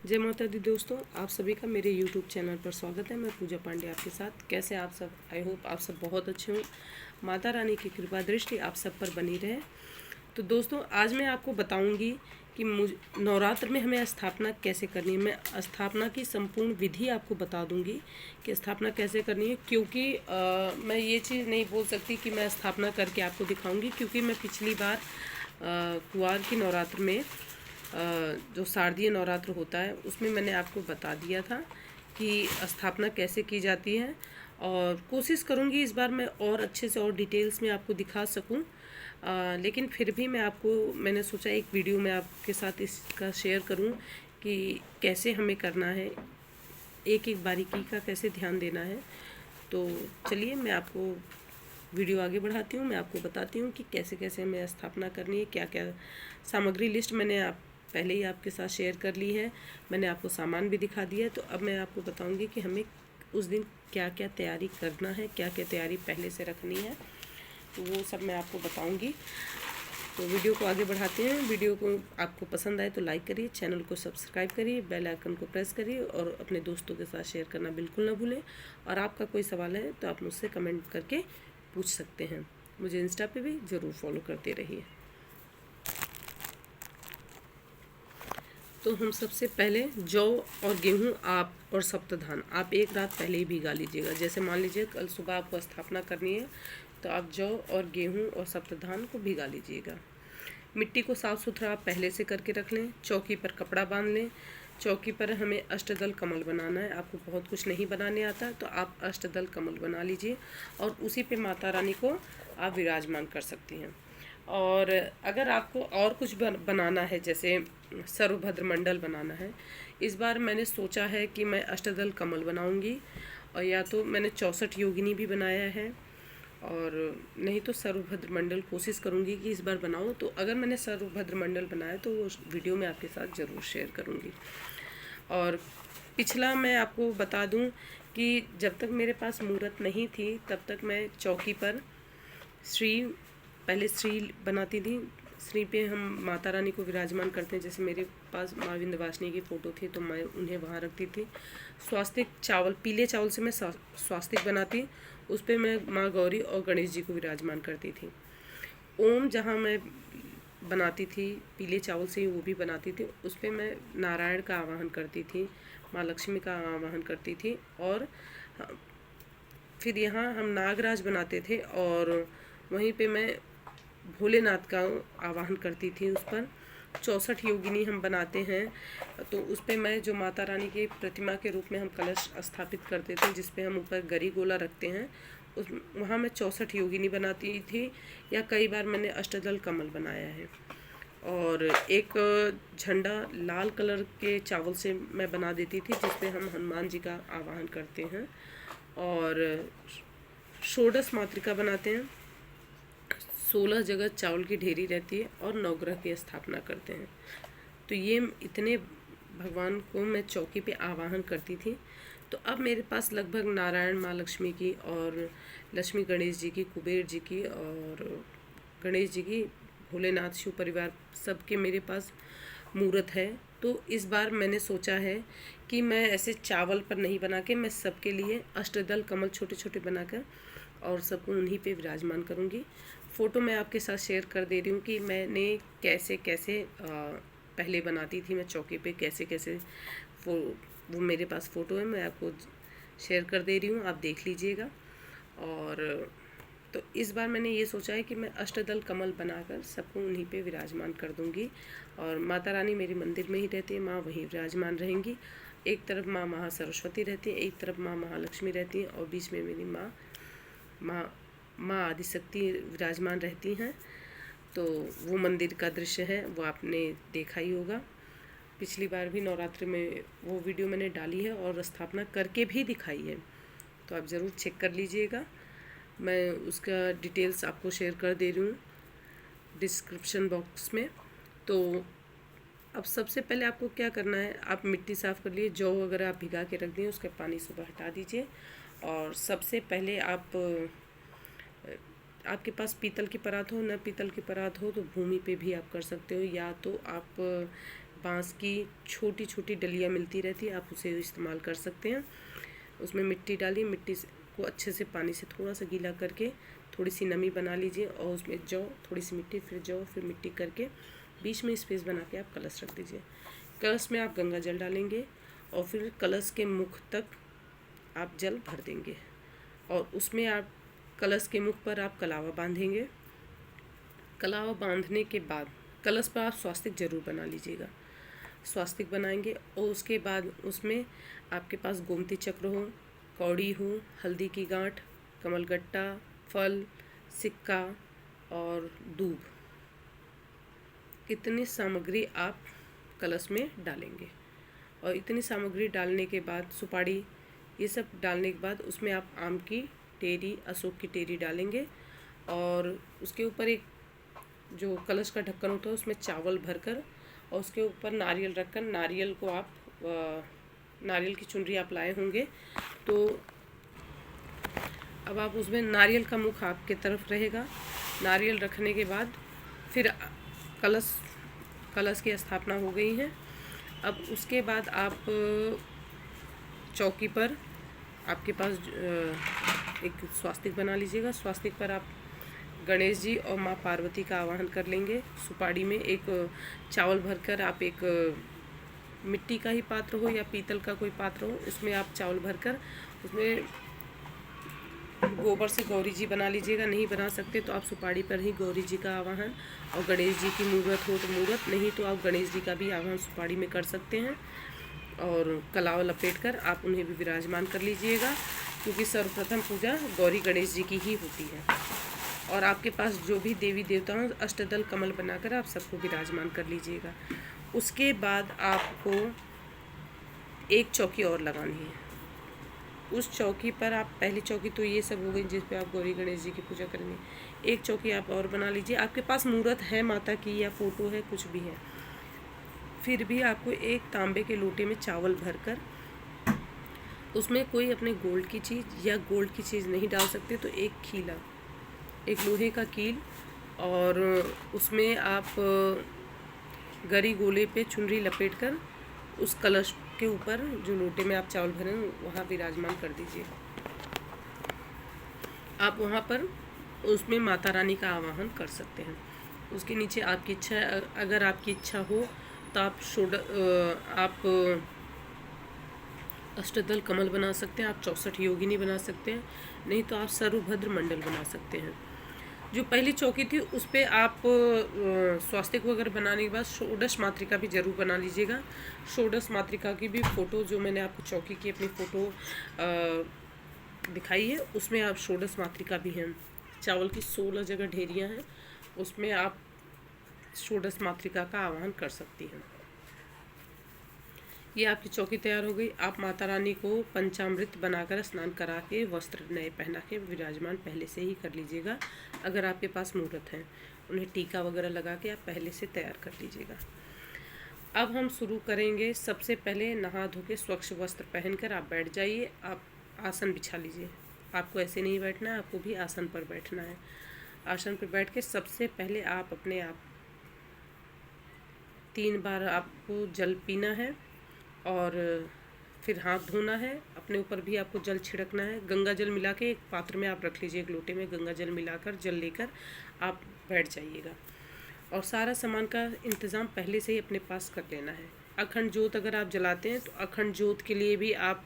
जय माता दी दोस्तों, आप सभी का मेरे YouTube चैनल पर स्वागत है। मैं पूजा पांडे आपके साथ। कैसे आप सब? आई होप आप सब बहुत अच्छे हों। माता रानी की कृपा दृष्टि आप सब पर बनी रहे। तो दोस्तों, आज मैं आपको बताऊंगी कि नवरात्र में हमें स्थापना कैसे करनी है। मैं स्थापना की संपूर्ण विधि आपको बता दूंगी कि स्थापना कैसे करनी है, क्योंकि मैं ये चीज़ नहीं बोल सकती कि मैं स्थापना करके आपको दिखाऊंगी, क्योंकि मैं पिछली बार कुंवार की नवरात्र में जो शारदीय नवरात्र होता है उसमें मैंने आपको बता दिया था कि स्थापना कैसे की जाती है, और कोशिश करूँगी इस बार मैं और अच्छे से और डिटेल्स में आपको दिखा सकूँ। लेकिन फिर भी मैंने सोचा एक वीडियो में आपके साथ इसका शेयर करूँ कि कैसे हमें करना है, एक एक बारीकी का कैसे ध्यान देना है। तो चलिए मैं आपको वीडियो आगे बढ़ाती हूँ। मैं आपको बताती हूँ कि कैसे कैसे हमें स्थापना करनी है, क्या क्या सामग्री लिस्ट मैंने आप पहले ही आपके साथ शेयर कर ली है। मैंने आपको सामान भी दिखा दिया है। तो अब मैं आपको बताऊँगी कि हमें उस दिन क्या क्या तैयारी करना है, क्या क्या तैयारी पहले से रखनी है, तो वो सब मैं आपको बताऊँगी। तो वीडियो को आगे बढ़ाते हैं। वीडियो को आपको पसंद आए तो लाइक करिए, चैनल को सब्सक्राइब करिए, बेल आइकन को प्रेस करिए और अपने दोस्तों के साथ शेयर करना बिल्कुल ना भूलें। और आपका कोई सवाल है तो आप मुझसे कमेंट करके पूछ सकते हैं। मुझे इंस्टा पे भी ज़रूर फॉलो करते रहिए। तो हम सबसे पहले जौ और गेहूं और सप्तधान आप एक रात पहले ही भिगा लीजिएगा। जैसे मान लीजिए कल सुबह आपको स्थापना करनी है तो आप जौ और गेहूं और सप्तधान को भिगा लीजिएगा। मिट्टी को साफ़ सुथरा आप पहले से करके रख लें। चौकी पर कपड़ा बांध लें। चौकी पर हमें अष्टदल कमल बनाना है। आपको बहुत कुछ नहीं बनाने आता तो आप अष्टदल कमल बना लीजिए और उसी पे माता रानी को आप विराजमान कर सकती हैं। और अगर आपको और कुछ बनाना है, जैसे सर्वभद्र मंडल बनाना है, इस बार मैंने सोचा है कि मैं अष्टदल कमल बनाऊंगी, और या तो मैंने 64 योगिनी भी बनाया है, और नहीं तो सर्वभद्र मंडल कोशिश करूंगी कि इस बार बनाऊं। तो अगर मैंने सर्वभद्र मंडल बनाया तो वो वीडियो में आपके साथ ज़रूर शेयर करूंगी। और पिछला मैं आपको बता दूं कि जब तक मेरे पास मूर्त नहीं थी तब तक मैं चौकी पर पहले श्री बनाती थी। श्री पे हम माता रानी को विराजमान करते हैं। जैसे मेरे पास माँ विंध्यवासिनी की फ़ोटो थी तो मैं उन्हें वहाँ रखती थी। स्वास्तिक चावल, पीले चावल से मैं स्वास्तिक बनाती, उस पर मैं माँ गौरी और गणेश जी को विराजमान करती थी। ओम जहाँ मैं बनाती थी पीले चावल से ही वो भी बनाती थी, उस पर मैं नारायण का आवाहन करती थी, माँ लक्ष्मी का आवाहन करती थी। और फिर यहाँ हम नागराज बनाते थे और वहीं पे मैं भोलेनाथ का आवाहन करती थी। उस पर 64 योगिनी हम बनाते हैं, तो उस पर मैं जो माता रानी की प्रतिमा के रूप में हम कलश स्थापित करते थे, जिस पे हम ऊपर गरी गोला रखते हैं, उस वहाँ मैं 64 योगिनी बनाती थी, या कई बार मैंने अष्टदल कमल बनाया है। और एक झंडा लाल कलर के चावल से मैं बना देती थी, जिस पे हम हनुमान जी का आवाहन करते हैं। और षोडश मातृका बनाते हैं, 16 जगह चावल की ढेरी रहती है और नवग्रह की स्थापना करते हैं। तो ये इतने भगवान को मैं चौकी पे आवाहन करती थी। तो अब मेरे पास लगभग नारायण, माँ लक्ष्मी की और लक्ष्मी गणेश जी की, कुबेर जी की और गणेश जी की, भोलेनाथ, शिव परिवार, सबके मेरे पास मूर्त है। तो इस बार मैंने सोचा है कि मैं ऐसे चावल पर नहीं बना के मैं सबके लिए अष्टदल कमल छोटे छोटे बनाकर और सबको उन्हीं पे विराजमान करूँगी। फ़ोटो मैं आपके साथ शेयर कर दे रही हूँ कि मैंने कैसे कैसे पहले बनाती थी मैं चौकी पे, कैसे कैसे वो मेरे पास फ़ोटो है, मैं आपको शेयर कर दे रही हूँ, आप देख लीजिएगा। और तो इस बार मैंने ये सोचा है कि मैं अष्टदल कमल बनाकर सबको उन्हीं पे विराजमान कर दूँगी। और माता रानी मेरे मंदिर में ही रहती है, माँ वहीं विराजमान रहेंगी। एक तरफ माँ महासरस्वती रहती है, एक तरफ माँ महालक्ष्मी रहती हैं, और बीच में मेरी माँ आदिशक्ति विराजमान रहती हैं। तो वो मंदिर का दृश्य है, वो आपने देखा ही होगा। पिछली बार भी नवरात्रि में वो वीडियो मैंने डाली है और स्थापना करके भी दिखाई है, तो आप ज़रूर चेक कर लीजिएगा। मैं उसका डिटेल्स आपको शेयर कर दे रही हूँ डिस्क्रिप्शन बॉक्स में। तो अब सबसे पहले आपको क्या करना है, आप मिट्टी साफ़ कर लिए, जौ अगर आप भिगा के रख दिए उसका पानी सुबह हटा दीजिए। और सबसे पहले आपके पास पीतल की परात हो, न पीतल की परात हो तो भूमि पे भी आप कर सकते हो, या तो आप बांस की छोटी छोटी डलियाँ मिलती रहती है, आप उसे इस्तेमाल कर सकते हैं। उसमें मिट्टी डालिए, मिट्टी को अच्छे से पानी से थोड़ा सा गीला करके थोड़ी सी नमी बना लीजिए और उसमें जौ, थोड़ी सी मिट्टी, फिर जौ, फिर मिट्टी करके बीच में स्पेस बना के आप कलश रख दीजिए। कलश में आप गंगा जल डालेंगे और फिर कलश के मुख तक आप जल भर देंगे और उसमें आप कलश के मुख पर आप कलावा बांधेंगे। कलावा बांधने के बाद कलश पर आप स्वास्तिक जरूर बना लीजिएगा। स्वास्तिक बनाएंगे और उसके बाद उसमें आपके पास गोमती चक्र हो, कौड़ी हो, हल्दी की गांठ, कमलगट्टा, फल, सिक्का और दूब, इतनी सामग्री आप कलश में डालेंगे। और इतनी सामग्री डालने के बाद सुपारी, ये सब डालने के बाद उसमें आप आम की टेरी, अशोक की टेरी डालेंगे और उसके ऊपर एक जो कलश का ढक्कन होता है उसमें चावल भरकर और उसके ऊपर नारियल रखकर, नारियल को आप नारियल की चुनरी आप लाए होंगे तो अब आप उसमें नारियल का मुख आपके तरफ रहेगा। नारियल रखने के बाद फिर कलश की स्थापना हो गई है। अब उसके बाद आप चौकी पर आपके पास एक स्वास्तिक बना लीजिएगा। स्वास्तिक पर आप गणेश जी और माँ पार्वती का आवाहन कर लेंगे। सुपारी में एक चावल भरकर आप एक मिट्टी का ही पात्र हो या पीतल का कोई पात्र हो, उसमें आप चावल भरकर उसमें गोबर से गौरी जी बना लीजिएगा। नहीं बना सकते तो आप सुपारी पर ही गौरी जी का आवाहन, और गणेश जी की मूर्त हो तो मूर्त, नहीं तो आप गणेश जी का भी आवाहन सुपारी में कर सकते हैं। और कलावा लपेट कर आप उन्हें भी विराजमान कर लीजिएगा, क्योंकि सर्वप्रथम पूजा गौरी गणेश जी की ही होती है। और आपके पास जो भी देवी देवता हो, अष्टदल कमल बनाकर आप सबको विराजमान कर लीजिएगा। उसके बाद आपको एक चौकी और लगानी है। उस चौकी पर आप, पहली चौकी तो ये सब हो गई जिस पे आप गौरी गणेश जी की पूजा करेंगे, एक चौकी आप और बना लीजिए। आपके पास मूर्त है माता की या फोटो है, कुछ भी है, फिर भी आपको एक तांबे के लोटे में चावल भरकर उसमें कोई अपने गोल्ड की चीज़ या गोल्ड की चीज़ नहीं डाल सकते तो एक खीला, एक लोहे का कील, और उसमें आप गरी गोले पे चुनरी लपेट कर उस कलश के ऊपर जो लोटे में आप चावल भरे वहाँ विराजमान कर दीजिए। आप वहाँ पर उसमें माता रानी का आवाहन कर सकते हैं। उसके नीचे आपकी इच्छा, अगर आपकी इच्छा हो तो आप अष्टदल कमल बना सकते हैं, आप 64 योगिनी बना सकते हैं, नहीं तो आप सर्वभद्र मंडल बना सकते हैं। जो पहली चौकी थी उस पर आप स्वास्तिक वगैरह बनाने के बाद षोडश मातृका भी ज़रूर बना लीजिएगा। षोडश मातृका की भी फ़ोटो, जो मैंने आपको चौकी की अपनी फ़ोटो दिखाई है, उसमें आप षोडश मातृका भी हैं। चावल की 16 जगह ढेरियाँ हैं, उसमें आप षोडश मातृका का आवाहन कर सकती हैं। ये आपकी चौकी तैयार हो गई। आप माता रानी को पंचामृत बनाकर स्नान करा के वस्त्र नए पहना के विराजमान पहले से ही कर लीजिएगा। अगर आपके पास मुहूर्त है, उन्हें टीका वगैरह लगा के आप पहले से तैयार कर लीजिएगा। अब हम शुरू करेंगे। सबसे पहले नहा धो के स्वच्छ वस्त्र पहनकर आप बैठ जाइए। आप आसन बिछा लीजिए। आपको ऐसे नहीं बैठना है, आपको भी आसन पर बैठना है। आसन पर बैठ के सबसे पहले आप अपने आप 3 बार आपको जल पीना है और फिर हाथ धोना है। अपने ऊपर भी आपको जल छिड़कना है। गंगा जल मिला के एक पात्र में आप रख लीजिए, एक लोटे में गंगा जल मिलाकर, जल लेकर आप बैठ जाइएगा। और सारा सामान का इंतज़ाम पहले से ही अपने पास कर लेना है। अखंड जोत अगर आप जलाते हैं तो अखंड जोत के लिए भी आप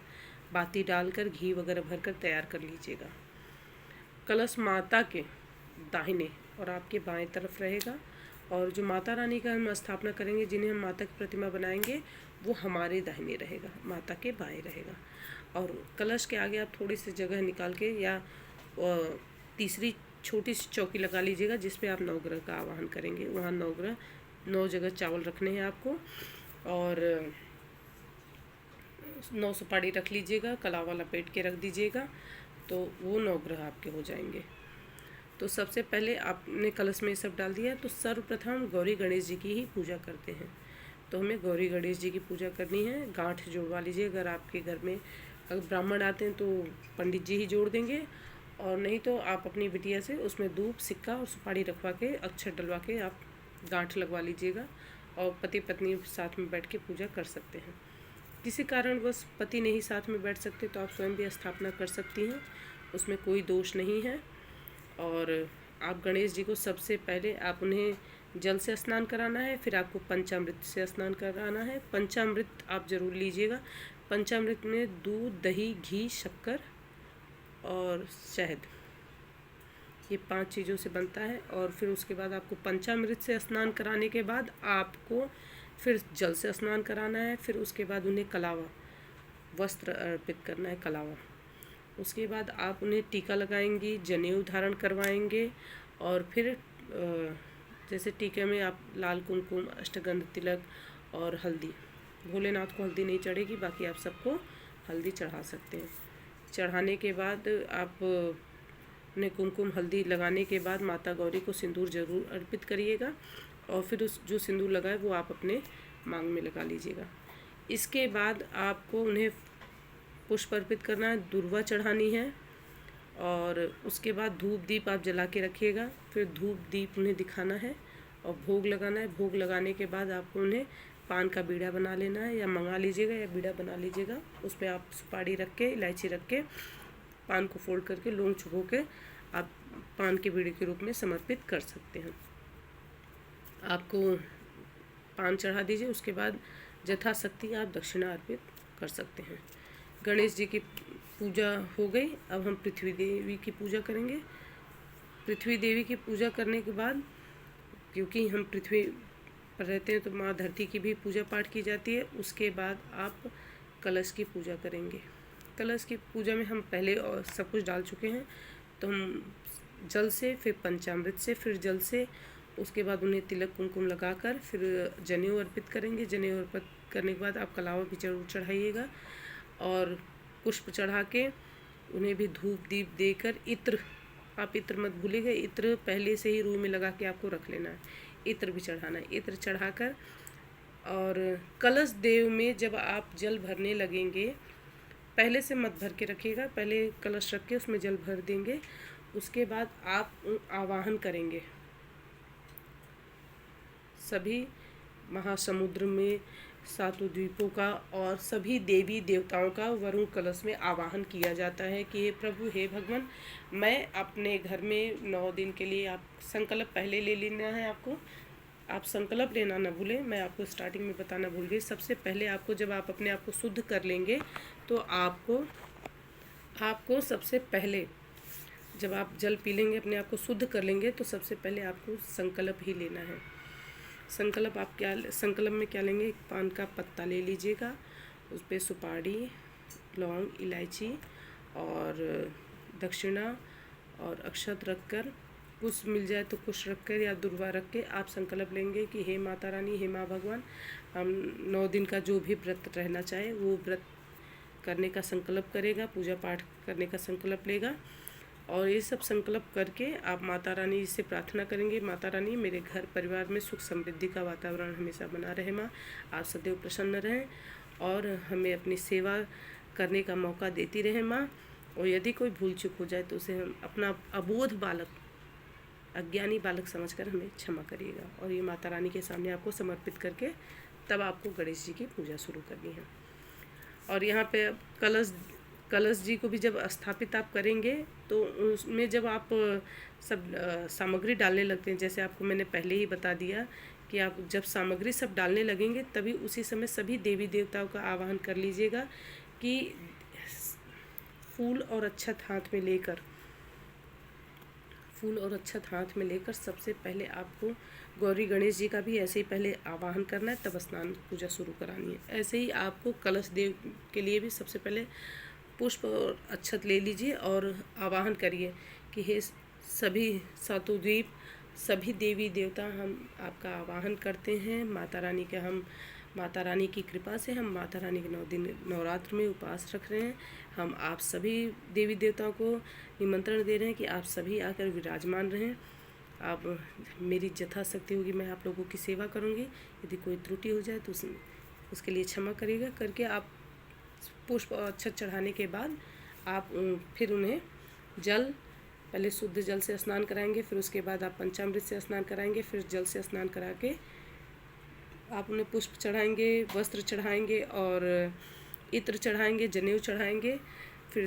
बाती डालकर घी वगैरह भरकर तैयार कर लीजिएगा। कलश माता के दाहिने और आपके बाएं तरफ रहेगा, और जो माता रानी का हम स्थापना करेंगे, जिन्हें हम माता की प्रतिमा बनाएंगे, वो हमारे दाहिने रहेगा, माता के बाएं रहेगा। और कलश के आगे आप थोड़ी सी जगह निकाल के या तीसरी छोटी सी चौकी लगा लीजिएगा, जिस पे आप नवग्रह का आवाहन करेंगे। वहाँ नवग्रह 9 जगह चावल रखने हैं आपको, और 9 सुपारी रख लीजिएगा, कलावा लपेट के रख दीजिएगा, तो वो नवग्रह आपके हो जाएंगे। तो सबसे पहले आपने कलश में ये सब डाल दिया, तो सर्वप्रथम गौरी गणेश जी की ही पूजा करते हैं। तो हमें गौरी गणेश जी की पूजा करनी है। गांठ जोड़वा लीजिए। अगर आपके घर में अगर ब्राह्मण आते हैं तो पंडित जी ही जोड़ देंगे, और नहीं तो आप अपनी बिटिया से उसमें दूब, सिक्का और सुपारी रखवा के, अक्षर डलवा के आप गांठ लगवा लीजिएगा और पति पत्नी साथ में बैठ के पूजा कर सकते हैं। किसी कारणवश पति नहीं साथ में बैठ सकते तो आप स्वयं भी स्थापना कर सकती हैं, उसमें कोई दोष नहीं है। और आप गणेश जी को सबसे पहले आप उन्हें जल से स्नान कराना है, फिर आपको पंचामृत से स्नान कराना है। पंचामृत आप ज़रूर लीजिएगा। पंचामृत में दूध, दही, घी, शक्कर और शहद, ये 5 चीज़ों से बनता है। और फिर उसके बाद आपको पंचामृत से स्नान कराने के बाद आपको फिर जल से स्नान कराना है। फिर उसके बाद उन्हें कलावा वस्त्र अर्पित करना है, कलावा। उसके बाद आप उन्हें टीका लगाएंगी, जनेऊ धारण करवाएंगे। और फिर जैसे टीके में आप लाल कुमकुम, अष्टगंध तिलक और हल्दी, भोलेनाथ को हल्दी नहीं चढ़ेगी, बाकी आप सबको हल्दी चढ़ा सकते हैं। चढ़ाने के बाद आप उन्हें कुमकुम हल्दी लगाने के बाद माता गौरी को सिंदूर जरूर अर्पित करिएगा। और फिर उस जो सिंदूर लगा है वो आप अपने मांग में लगा लीजिएगा। इसके बाद आपको उन्हें पुष्प अर्पित करना है, दूर्वा चढ़ानी है। और उसके बाद धूप दीप आप जला के रखिएगा। फिर धूप दीप उन्हें दिखाना है और भोग लगाना है। भोग लगाने के बाद आपको उन्हें पान का बीड़ा बना लेना है, या मंगा लीजिएगा या बीड़ा बना लीजिएगा। उसमें आप सुपारी रख के, इलायची रख के, पान को फोल्ड करके, लौंग छुपो के आप पान के बीड़े के रूप में समर्पित कर सकते हैं। आपको पान चढ़ा दीजिए। उसके बाद यथाशक्ति आप दक्षिणा अर्पित कर सकते हैं। गणेश जी की पूजा हो गई। अब हम पृथ्वी देवी की पूजा करेंगे। पृथ्वी देवी की पूजा करने के बाद, क्योंकि हम पृथ्वी पर रहते हैं तो माँ धरती की भी पूजा पाठ की जाती है। उसके बाद आप कलश की पूजा करेंगे। कलश की पूजा में हम पहले और सब कुछ डाल चुके हैं, तो हम जल से, फिर पंचामृत से, फिर जल से, उसके बाद उन्हें तिलक कुमकुम लगाकर फिर जनेऊ अर्पित करेंगे। जनेऊ अर्पित करने के बाद आप कलावा भी जरूर चढ़ाइएगा। और पुष्प चढ़ा के उन्हें भी धूप दीप देकर, इत्र, आप इत्र मत भूलिएगा, इत्र पहले से ही रूह में लगा के आपको रख लेना है। इत्र भी चढ़ाना है। इत्र चढ़ाकर और कलश देव में जब आप जल भरने लगेंगे, पहले से मत भर के रखिएगा, पहले कलश रख के उसमें जल भर देंगे। उसके बाद आप आवाहन करेंगे। सभी महासमुद्र में 7 द्वीपों का और सभी देवी देवताओं का वरुण कलश में आवाहन किया जाता है कि हे प्रभु, हे भगवान, मैं अपने घर में 9 दिन के लिए, आप संकल्प पहले ले लेना है आपको। आप संकल्प लेना ना भूलें, मैं आपको स्टार्टिंग में बताना भूल गई। सबसे पहले आपको, जब आप अपने आप को शुद्ध कर लेंगे तो आपको सबसे पहले, जब आप जल पी लेंगे, अपने आप को शुद्ध कर लेंगे, तो सबसे पहले आपको संकल्प ही लेना है। संकल्प में क्या लेंगे? एक पान का पत्ता ले लीजिएगा, उस पर सुपारी, लौंग, इलायची और दक्षिणा और अक्षत रखकर, कुछ मिल जाए तो कुछ रखकर या दुर्वा रख के आप संकल्प लेंगे कि हे माता रानी, हे माँ भगवान, हम 9 दिन का जो भी व्रत रहना चाहे वो व्रत करने का संकल्प करेगा, पूजा पाठ करने का संकल्प लेगा। और ये सब संकल्प करके आप माता रानी से प्रार्थना करेंगे, माता रानी, मेरे घर परिवार में सुख समृद्धि का वातावरण हमेशा बना रहे माँ, आप सदैव प्रसन्न रहें और हमें अपनी सेवा करने का मौका देती रहे माँ। और यदि कोई भूल चूक हो जाए तो उसे हम अपना अबोध बालक, अज्ञानी बालक समझकर हमें क्षमा करिएगा। और ये माता रानी के सामने आपको समर्पित करके तब आपको गणेश जी की पूजा शुरू करनी है। और यहाँ पे कलश जी को भी जब स्थापित आप करेंगे तो उसमें जब आप सब सामग्री डालने लगते हैं, जैसे आपको मैंने पहले ही बता दिया कि आप जब सामग्री सब डालने लगेंगे तभी उसी समय सभी देवी देवताओं का आवाहन कर लीजिएगा कि फूल और अक्षत हाथ में लेकर सबसे पहले आपको गौरी गणेश जी का भी ऐसे ही पहले आवाहन करना है, तब स्नान पूजा शुरू करानी है। ऐसे ही आपको कलश देव के लिए भी सबसे पहले पुष्प और अक्षत ले लीजिए और आवाहन करिए कि हे सभी 7 द्वीप, सभी देवी देवता, हम आपका आवाहन करते हैं। माता रानी की कृपा से हम माता रानी के 9 दिन नवरात्र में उपवास रख रहे हैं। हम आप सभी देवी देवताओं को निमंत्रण दे रहे हैं कि आप सभी आकर विराजमान रहें। आप, मेरी यथाशक्ति होगी, मैं आप लोगों की सेवा करूंगी। यदि कोई त्रुटि हो जाए तो उसके लिए क्षमा करिएगा। करके आप पुष्प और अक्षत चढ़ाने के बाद आप फिर उन्हें पहले शुद्ध जल से स्नान कराएंगे, फिर उसके बाद आप पंचामृत से स्नान कराएंगे, फिर जल से स्नान करा के आप उन्हें पुष्प चढ़ाएंगे, वस्त्र चढ़ाएंगे और इत्र चढ़ाएंगे, जनेऊ चढ़ाएंगे। फिर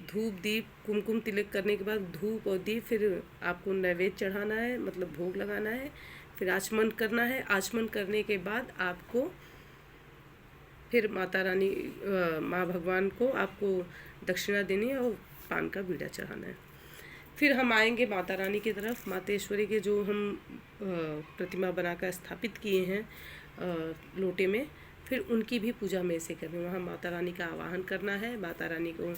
धूप दीप कुमकुम तिलक करने के बाद धूप और दीप फिर आपको नैवेद्य चढ़ाना है, मतलब भोग लगाना है। फिर आचमन करना है। आचमन करने के बाद आपको फिर माता रानी माँ भगवान को आपको दक्षिणा देनी है और पान का बीड़ा चढ़ाना है। फिर हम आएंगे माता रानी की तरफ। मातेश्वरी के जो हम प्रतिमा बनाकर स्थापित किए हैं लोटे में, फिर उनकी भी पूजा में से करनी है। वहाँ माता रानी का आवाहन करना है। माता रानी को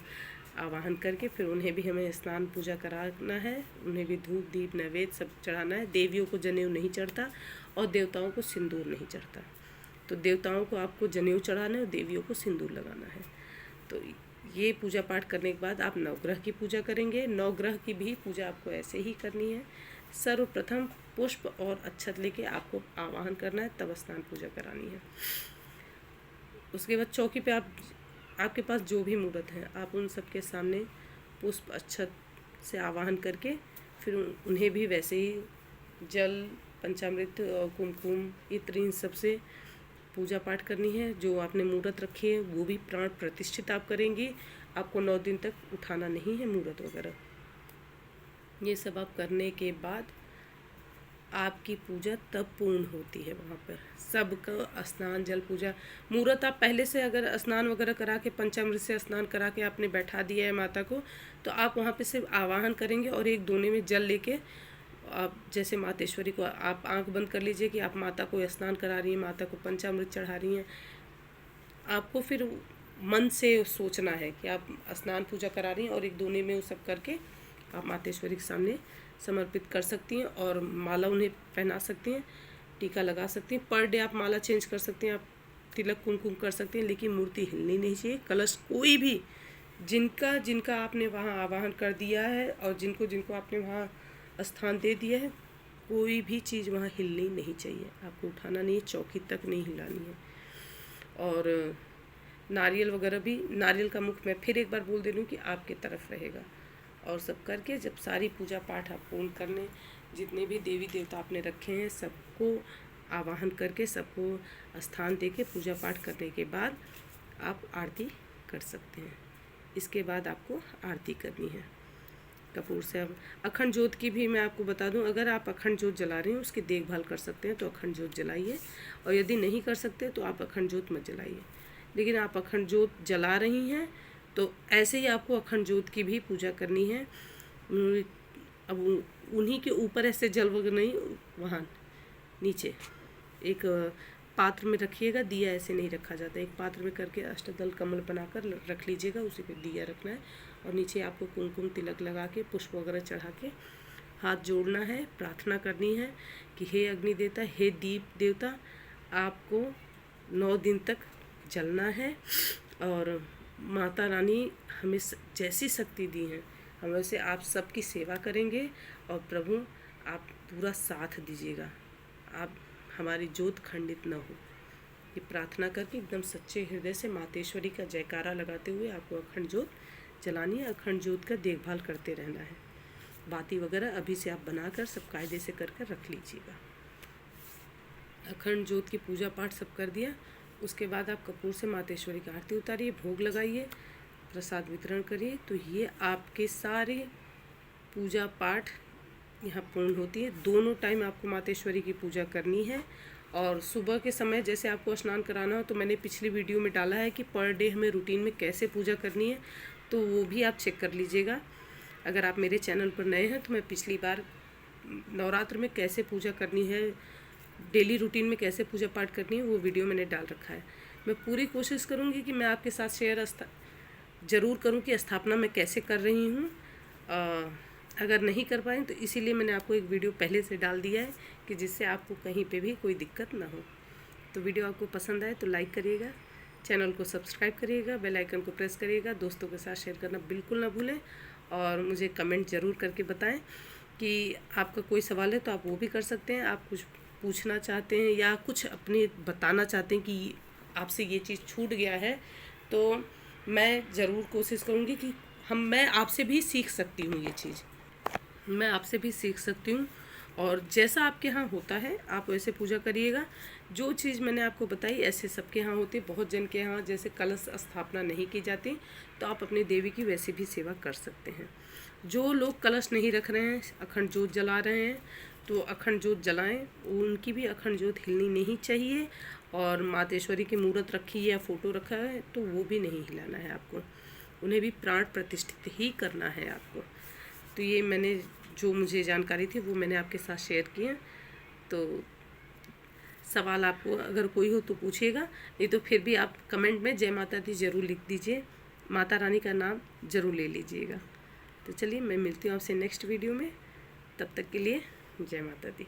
आवाहन करके फिर उन्हें भी हमें स्नान पूजा कराना है। उन्हें भी धूप दीप नैवेद्य सब चढ़ाना है। देवियों को जनेऊ नहीं चढ़ता और देवताओं को सिंदूर नहीं चढ़ता। तो देवताओं को आपको जनेऊ चढ़ाना है और देवियों को सिंदूर लगाना है। तो ये पूजा पाठ करने के बाद आप नवग्रह की पूजा करेंगे। नवग्रह की भी पूजा आपको ऐसे ही करनी है। सर्वप्रथम पुष्प और अक्षत लेके आपको आवाहन करना है, तब स्नान पूजा करानी है। उसके बाद चौकी पे आपके पास जो भी मूर्त हैं, आप उन सब के सामने पुष्प अक्षत से आवाहन करके फिर उन्हें भी वैसे ही जल पंचामृत और कुमकुम इत्र इन सब से पूजा पाठ करनी है। जो आपने मूर्त रखी है वो भी प्राण प्रतिष्ठित आप करेंगी। आपको 9 दिन तक उठाना नहीं है मूर्त वगैरह। ये सब आप करने के बाद आपकी पूजा तब पूर्ण होती है। वहाँ पर सबका स्नान जल पूजा मूर्त आप पहले से अगर स्नान वगैरह करा के पंचामृत से स्नान करा के आपने बैठा दिया है माता को, तो आप वहाँ पे सिर्फ आवाहन करेंगे और एक दोने में जल लेके आप जैसे मातेश्वरी को आप आंख बंद कर लीजिए कि आप माता को स्नान करा रही हैं, माता को पंचामृत चढ़ा रही हैं। आपको फिर मन से सोचना है कि आप स्नान पूजा करा रही हैं और एक दोने में वो सब करके आप मातेश्वरी के सामने समर्पित कर सकती हैं और माला उन्हें पहना सकती हैं, टीका लगा सकती हैं। पर डे आप माला चेंज कर सकती हैं, आप तिलक कुमकुम कर सकती हैं, लेकिन मूर्ति हिलनी नहीं चाहिए। कलश कोई भी जिनका जिनका आपने वहाँ आवाहन कर दिया है और जिनको जिनको आपने वहाँ स्थान दे दिया है, कोई भी चीज़ वहाँ हिलनी नहीं चाहिए। आपको उठाना नहीं है, चौकी तक नहीं हिलानी है। और नारियल वगैरह भी, नारियल का मुख मैं फिर एक बार बोल दे रही हूँ कि आपके तरफ रहेगा। और सब करके जब सारी पूजा पाठ आप पूर्ण करने, जितने भी देवी देवता आपने रखे हैं सबको आवाहन करके सबको स्थान देके पूजा पाठ करने के बाद आप आरती कर सकते हैं। इसके बाद आपको आरती करनी है कपूर से। अब अखंड ज्योत की भी मैं आपको बता दूं, अगर आप अखंड ज्योत जला रहे हैं उसकी देखभाल कर सकते हैं तो अखंड ज्योत जलाइए, और यदि नहीं कर सकते तो आप अखंड ज्योत मत जलाइए। लेकिन आप अखंड ज्योत जला रही हैं तो ऐसे ही आपको अखंड ज्योत की भी पूजा करनी है। अब उन्हीं के ऊपर ऐसे जल वगैरह नहीं, वहाँ नीचे एक पात्र में रखिएगा। दिया ऐसे नहीं रखा जाता, एक पात्र में करके अष्टदल कमल बनाकर रख लीजिएगा, उसी पे दिया रखना है और नीचे आपको कुमकुम तिलक लगा के पुष्प वगैरह चढ़ा के हाथ जोड़ना है, प्रार्थना करनी है कि हे अग्नि देवता, हे दीप देवता, आपको 9 दिन तक जलना है और माता रानी हमें जैसी शक्ति दी है हम वैसे आप सबकी सेवा करेंगे और प्रभु आप पूरा साथ दीजिएगा, आप हमारी ज्योत खंडित न हो। ये प्रार्थना करके एकदम सच्चे हृदय से मातेश्वरी का जयकारा लगाते हुए आपको अखंड ज्योत जलानी है। अखंड ज्योत का देखभाल करते रहना है। बाती वगैरह अभी से आप बनाकर सब कायदे से कर रख लीजिएगा। अखंड ज्योत की पूजा पाठ सब कर दिया, उसके बाद आप कपूर से मातेश्वरी की आरती उतारिए, भोग लगाइए, प्रसाद वितरण करिए। तो ये आपके सारे पूजा पाठ यहाँ पूर्ण होती है। दोनों टाइम आपको मातेश्वरी की पूजा करनी है। और सुबह के समय जैसे आपको स्नान कराना हो तो मैंने पिछली वीडियो में डाला है कि पर डे हमें रूटीन में कैसे पूजा करनी है, तो वो भी आप चेक कर लीजिएगा। अगर आप मेरे चैनल पर नए हैं तो मैं पिछली बार नवरात्र में कैसे पूजा करनी है, डेली रूटीन में कैसे पूजा पाठ करनी है, वो वीडियो मैंने डाल रखा है। मैं पूरी कोशिश करूँगी कि मैं आपके साथ शेयर ज़रूर करूँ कि स्थापना मैं कैसे कर रही हूँ। अगर नहीं कर पाएँ तो इसीलिए मैंने आपको एक वीडियो पहले से डाल दिया है कि जिससे आपको कहीं पे भी कोई दिक्कत ना हो। तो वीडियो आपको पसंद आए तो लाइक करिएगा, चैनल को सब्सक्राइब करिएगा, बेल आइकन को प्रेस करिएगा, दोस्तों के साथ शेयर करना बिल्कुल ना भूलें। और मुझे कमेंट ज़रूर करके बताएं कि आपका कोई सवाल है तो आप वो भी कर सकते हैं। आप कुछ पूछना चाहते हैं या कुछ अपने बताना चाहते हैं कि आपसे ये चीज़ छूट गया है, तो मैं ज़रूर कोशिश करूँगी कि मैं आपसे भी सीख सकती हूँ। ये चीज़ मैं आपसे भी सीख सकती हूँ और जैसा आपके यहाँ होता है आप वैसे पूजा करिएगा। जो चीज़ मैंने आपको बताई ऐसे सबके यहाँ होती है। बहुत जन के यहाँ जैसे कलश स्थापना नहीं की जाती, तो आप अपनी देवी की वैसे भी सेवा कर सकते हैं। जो लोग कलश नहीं रख रहे हैं, अखंड जोत जला रहे हैं, तो अखंड जोत जलाएं। उनकी भी अखंड जोत हिलनी नहीं चाहिए। और मातेश्वरी की मूर्त रखी है या फ़ोटो रखा है तो वो भी नहीं हिलाना है आपको, उन्हें भी प्राण प्रतिष्ठित ही करना है आपको। तो ये मैंने जो मुझे जानकारी थी वो मैंने आपके साथ शेयर की है। तो सवाल आपको अगर कोई हो तो पूछिएगा, नहीं तो फिर भी आप कमेंट में जय माता दी ज़रूर लिख दीजिए, माता रानी का नाम ज़रूर ले लीजिएगा। तो चलिए मैं मिलती हूँ आपसे नेक्स्ट वीडियो में, तब तक के लिए जय माता दी।